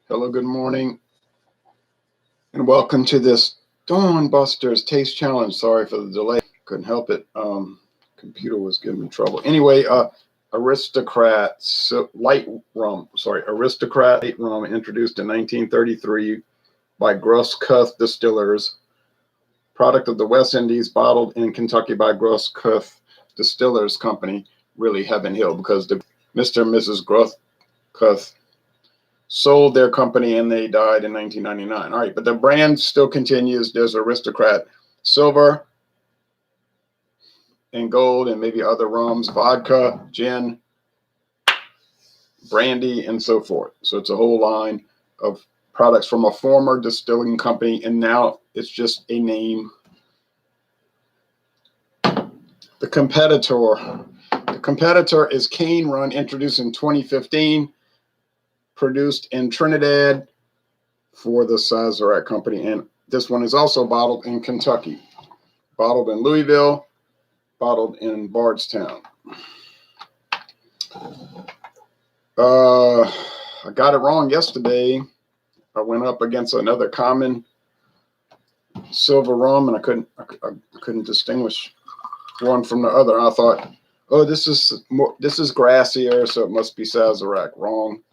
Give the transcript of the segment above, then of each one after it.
Hello, good morning, and welcome to this Dawn Busters Taste Challenge. Sorry for the delay. Couldn't help it. Computer was giving me trouble. Anyway, Aristocrat light rum. Aristocrat light rum, introduced in 1933 by Groscuth Distillers. Product of the West Indies, bottled in Kentucky by Groscuth Distillers Company. Really Heaven Hill, because the Mr. and Mrs. Groscuth sold their company and they died in 1999. All right, but the brand still continues. There's Aristocrat Silver and Gold and maybe other rums, vodka, gin, brandy, and so forth. So it's a whole line of products from a former distilling company, and now it's just a name. The competitor is Cane Run, introduced in 2015. Produced in Trinidad for the Sazerac company. And this one is also bottled in Kentucky, bottled in Louisville, bottled in Bardstown. I got it wrong yesterday. I went up against another common silver rum, and I couldn't distinguish one from the other. I thought, oh, this is grassier, so it must be Sazerac. Wrong.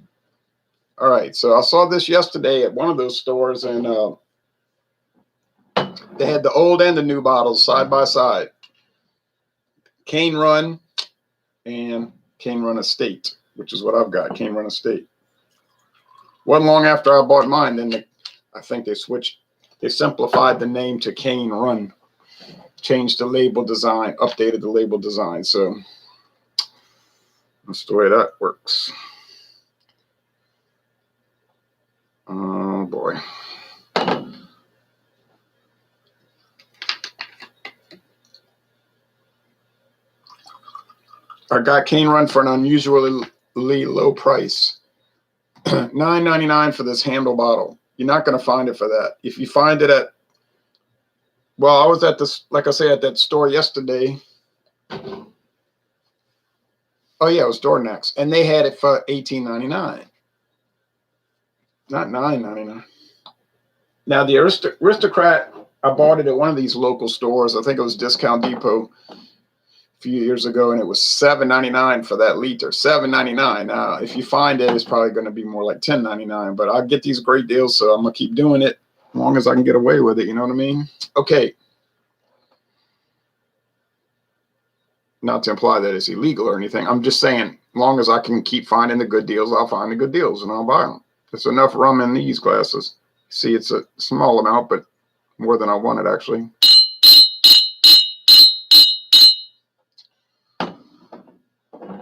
All right, so I saw this yesterday at one of those stores, and they had the old and the new bottles side by side. Cane Run and Cane Run Estate, which is what I've got, Cane Run Estate. Wasn't long after I bought mine, then I think they simplified the name to Cane Run, changed the label design, updated the label design. So that's the way that works. Oh boy. I got Cane Run for an unusually low price. $9.99 for this handle bottle. You're not going to find it for that. If you find it I was at this, like I say, at that store yesterday. Oh yeah, it was Dornex, and they had it for $18.99. Not $9.99. Now the Aristocrat, I bought it at one of these local stores. I think it was Discount Depot a few years ago, and it was $7.99 for that liter. $7.99. Now, if you find it, it's probably going to be more like $10.99. But I get these great deals, so I'm gonna keep doing it as long as I can get away with it. You know what I mean? Okay. Not to imply that it's illegal or anything. I'm just saying, as long as I can keep finding the good deals, I'll find the good deals and I'll buy them. There's enough rum in these glasses. See, it's a small amount, but more than I wanted, actually.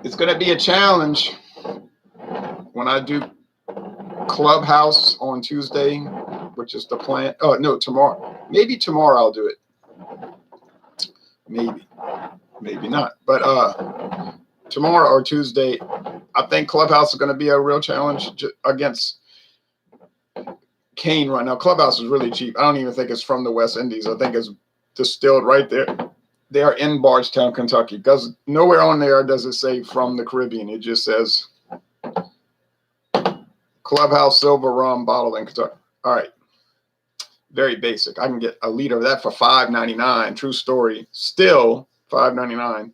It's going to be a challenge when I do Clubhouse on Tuesday, which is the plan. Oh, no, tomorrow. Maybe tomorrow I'll do it. Maybe not. But tomorrow or Tuesday, I think Clubhouse is going to be a real challenge against Cane Run. Now, Clubhouse is really cheap. I don't even think it's from the West Indies. I think it's distilled right there. They are in Bardstown, Kentucky, because nowhere on there does it say from the Caribbean. It just says Clubhouse Silver Rum, bottled in Kentucky. All right. Very basic. I can get a liter of that for $5.99. True story. Still $5.99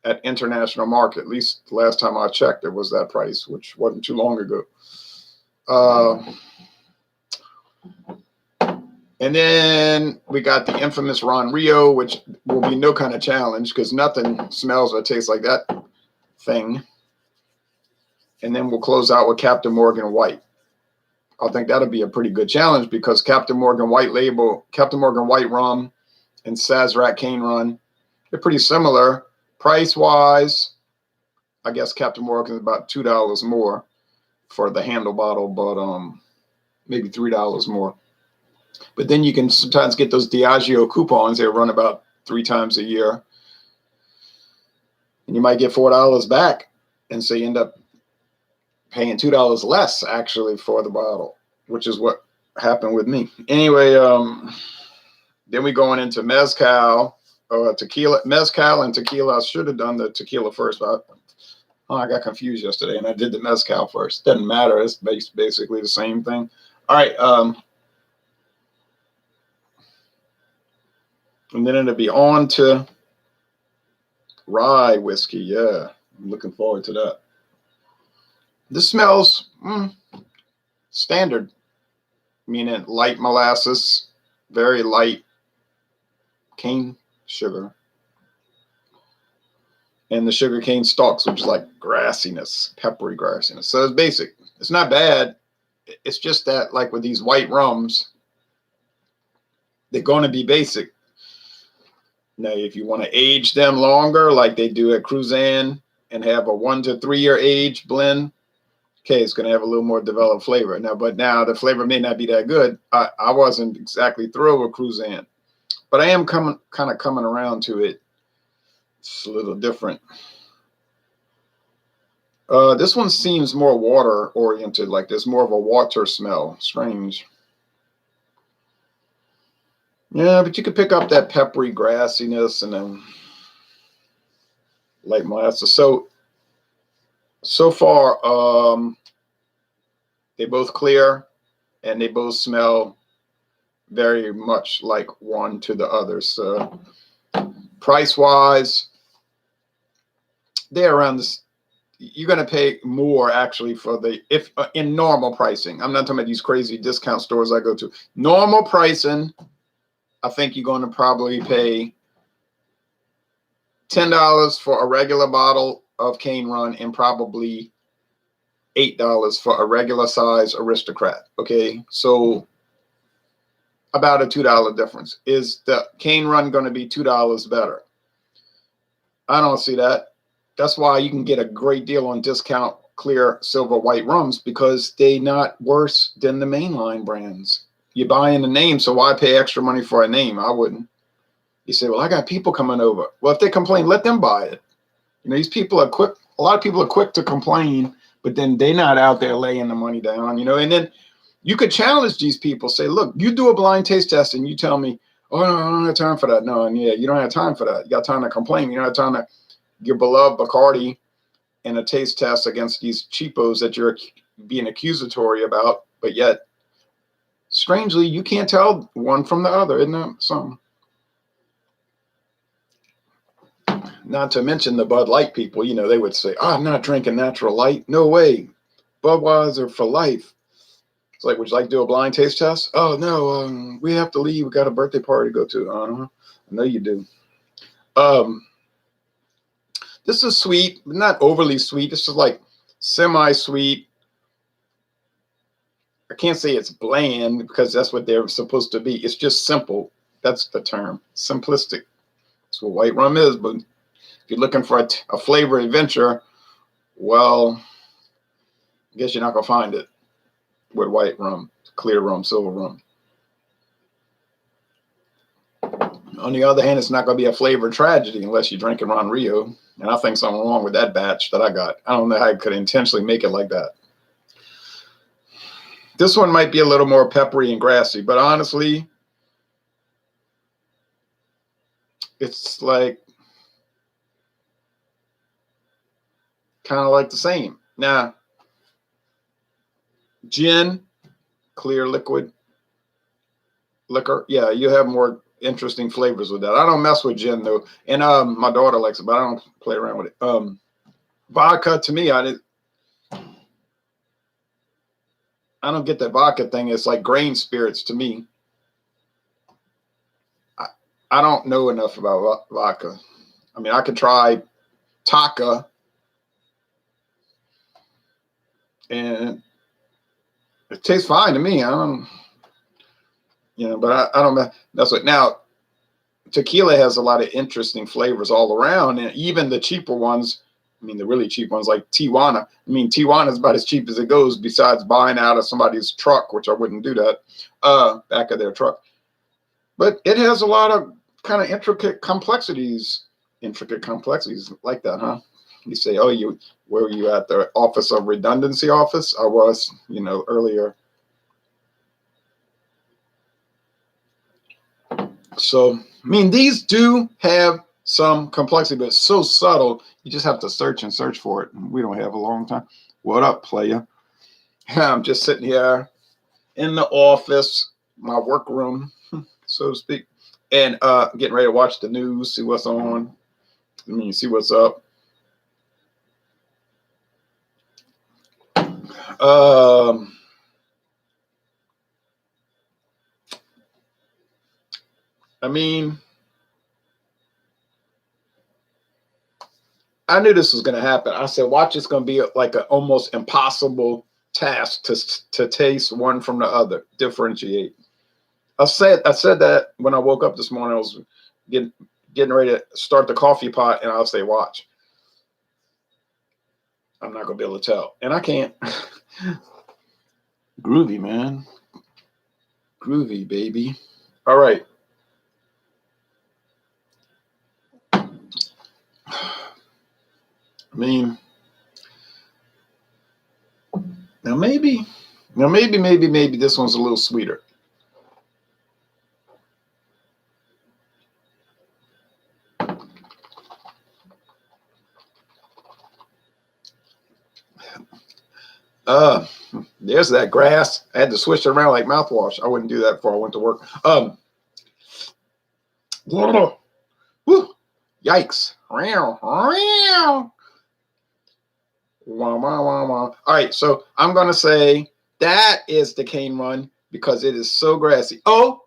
at international market. At least the last time I checked, it was that price, which wasn't too long ago. And then we got the infamous Ron Rio, which will be no kind of challenge because nothing smells or tastes like that thing. And then we'll close out with Captain Morgan White. I think that'll be a pretty good challenge because Captain Morgan White rum and Sazerac Cane Run, they're pretty similar price-wise. I guess Captain Morgan is about $2 more for the handle bottle, but maybe $3 more. But then you can sometimes get those Diageo coupons. They run about 3 times a year. And you might get $4 back. And so you end up paying $2 less, actually, for the bottle, which is what happened with me. Anyway, then we going into mezcal, tequila. Mezcal and tequila. I should have done the tequila first, but Oh, I got confused yesterday, and I did the mezcal first. Doesn't matter. It's basically the same thing. All right. And then it'll be on to rye whiskey. Yeah, I'm looking forward to that. This smells standard, meaning light molasses, very light cane sugar, and the sugar cane stalks, which is like grassiness, peppery grassiness. So it's basic. It's not bad. It's just that, like with these white rums, they're going to be basic. Now, if you want to age them longer, like they do at Cruzan, and have a 1 to 3 year age blend, okay, it's going to have a little more developed flavor. But now the flavor may not be that good. I wasn't exactly thrilled with Cruzan, but I am kind of coming around to it. It's a little different. This one seems more water oriented, like there's more of a water smell. Strange. Yeah, but you could pick up that peppery grassiness and then light molasses. So far, they both clear and they both smell very much like one to the other. So price wise, they're around this. You're going to pay more actually for if in normal pricing. I'm not talking about these crazy discount stores I go to. Normal pricing, I think you're going to probably pay $10 for a regular bottle of Cane Run and probably $8 for a regular size Aristocrat. Okay, so about a $2 difference. Is the Cane Run going to be $2 better? I don't see that. That's why you can get a great deal on discount clear silver white rums, because they're not worse than the mainline brands. You're buying a name, so why pay extra money for a name? I wouldn't. You say, well, I got people coming over. Well, if they complain, let them buy it. You know, these people are quick. A lot of people are quick to complain, but then they're not out there laying the money down, you know. And then you could challenge these people. Say, look, you do a blind taste test and you tell me, oh, no, I don't have time for that. No, and yeah, you don't have time for that. You got time to complain. You don't have time to your beloved Bacardi in a taste test against these cheapos that you're being accusatory about, but yet, strangely, you can't tell one from the other, isn't that something? Not to mention the Bud Light people, you know, they would say, oh, I'm not drinking natural light. No way. Budweiser for life. It's like, would you like to do a blind taste test? Oh, no, we have to leave. We got a birthday party to go to. I know you do. This is sweet, but not overly sweet. This is like semi-sweet. I can't say it's bland because that's what they're supposed to be. It's just simple. That's the term. Simplistic. That's what white rum is. But if you're looking for a flavor adventure, well, I guess you're not going to find it with white rum, clear rum, silver rum. On the other hand, it's not going to be a flavor tragedy unless you're drinking Ron Rio. And I think something wrong with that batch that I got. I don't know how I could intentionally make it like that. This one might be a little more peppery and grassy, but honestly, it's like kind of like the same. Now, gin, clear liquid liquor. Yeah, you have more interesting flavors with that. I don't mess with gin though, and my daughter likes it, but I don't play around with it. Vodka, to me, I don't get that vodka thing. It's like grain spirits to me. I don't know enough about vodka. I mean, I could try Taka, and it tastes fine to me. I don't, you know, but I don't. That's what now. Tequila has a lot of interesting flavors all around, and even the cheaper ones. I mean, the really cheap ones like Tijuana. I mean, Tijuana is about as cheap as it goes. Besides buying out of somebody's truck, which I wouldn't do that, back of their truck. But it has a lot of kind of intricate complexities like that, huh? You say, oh, where were you at the Office of Redundancy office? I was, you know, earlier. So, I mean, these do have some complexity, but it's so subtle. You just have to search and search for it. And we don't have a long time. What up, player? I'm just sitting here in the office, my workroom, so to speak, and getting ready to watch the news, see what's on. I mean, see what's up. I mean, I knew this was going to happen. I said, watch, it's going to be like an almost impossible task to taste one from the other, differentiate. I said that when I woke up this morning. I was getting ready to start the coffee pot, and I'll say, watch. I'm not going to be able to tell. And I can't. Groovy, man. Groovy, baby. All right. I mean, now maybe this one's a little sweeter. There's that grass. I had to switch it around like mouthwash. I wouldn't do that before I went to work. Whew, yikes. All right, so I'm going to say that is the cane run because it is so grassy. Oh,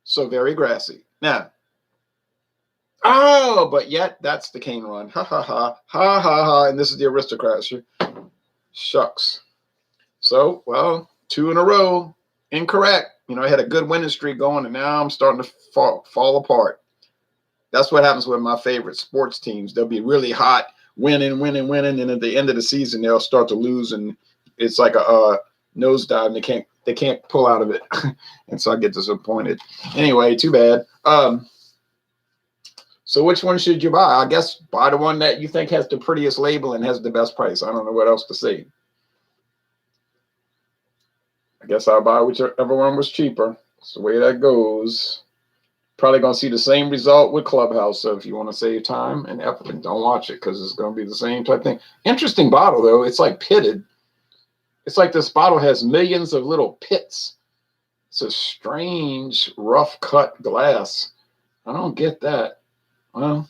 so very grassy. Now, oh, but yet that's the cane run. Ha, ha, ha, ha, ha, ha. And this is the Aristocrat. Shucks. So, well, 2 in a row. Incorrect. You know, I had a good winning streak going, and now I'm starting to fall apart. That's what happens with my favorite sports teams. They'll be really hot, winning, and at the end of the season, they'll start to lose, and it's like a nosedive, and they can't pull out of it, and so I get disappointed. Anyway, too bad. So which one should you buy? I guess buy the one that you think has the prettiest label and has the best price. I don't know what else to say. I guess I'll buy whichever one was cheaper. That's the way that goes. Probably going to see the same result with Clubhouse. So if you want to save time and effort, don't watch it because it's going to be the same type thing. Interesting bottle, though. It's like pitted. It's like this bottle has millions of little pits. It's a strange, rough cut glass. I don't get that. Well,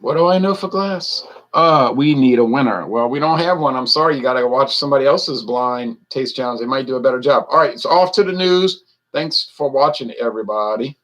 what do I know for glass? We need a winner. Well, we don't have one. I'm sorry. You got to watch somebody else's blind taste challenge. They might do a better job. All right. So off to the news. Thanks for watching, everybody.